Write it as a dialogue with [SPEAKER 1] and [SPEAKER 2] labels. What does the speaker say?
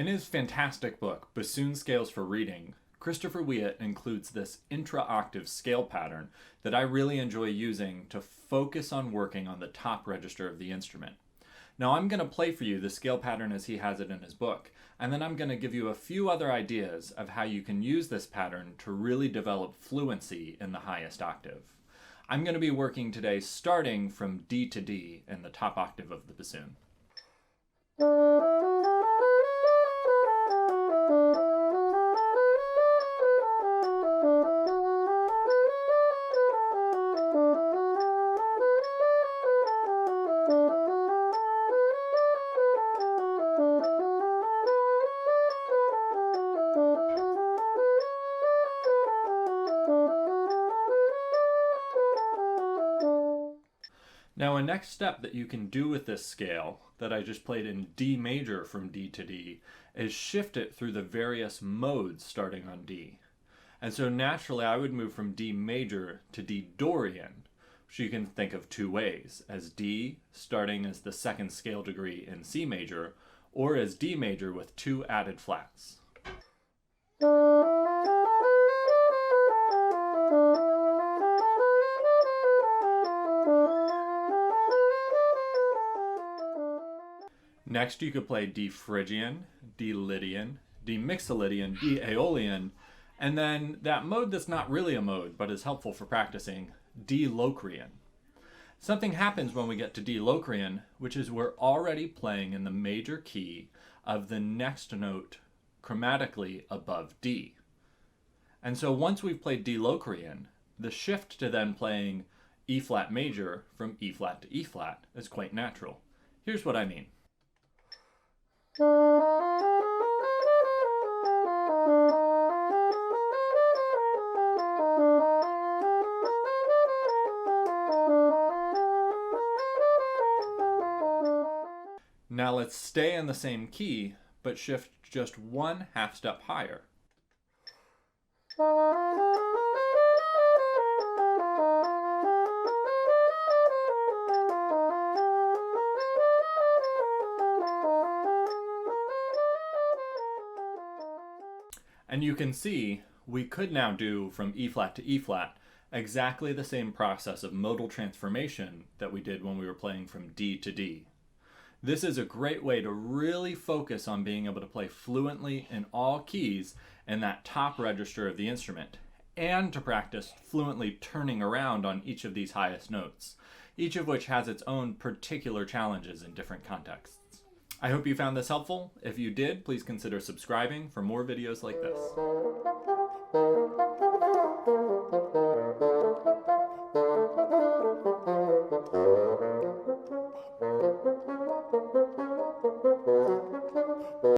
[SPEAKER 1] In his fantastic book, Bassoon Scales for Reading, Christopher Wiett includes this intra-octave scale pattern that I really enjoy using to focus on working on the top register of the instrument. Now I'm going to play for you the scale pattern as he has it in his book, and then I'm going to give you a few other ideas of how you can use this pattern to really develop fluency in the highest octave. I'm going to be working today starting from D to D in the top octave of the bassoon. Now a next step that you can do with this scale that I just played in D major from D to D is shift it through the various modes starting on D. And so naturally I would move from D major to D Dorian, which you can think of two ways, as D starting as the second scale degree in C major, or as D major with two added flats. Next you could play D Phrygian, D Lydian, D Mixolydian, D Aeolian, and then that mode that's not really a mode but is helpful for practicing, D Locrian. Something happens when we get to D Locrian, which is we're already playing in the major key of the next note chromatically above D. And so once we've played D Locrian, the shift to then playing E flat major from E flat to E flat is quite natural. Here's what I mean. Now let's stay in the same key, but shift just one half step higher. And you can see we could now do from E flat to E flat exactly the same process of modal transformation that we did when we were playing from D to D. This is a great way to really focus on being able to play fluently in all keys in that top register of the instrument, and to practice fluently turning around on each of these highest notes, each of which has its own particular challenges in different contexts. I hope you found this helpful. If you did, please consider subscribing for more videos like this.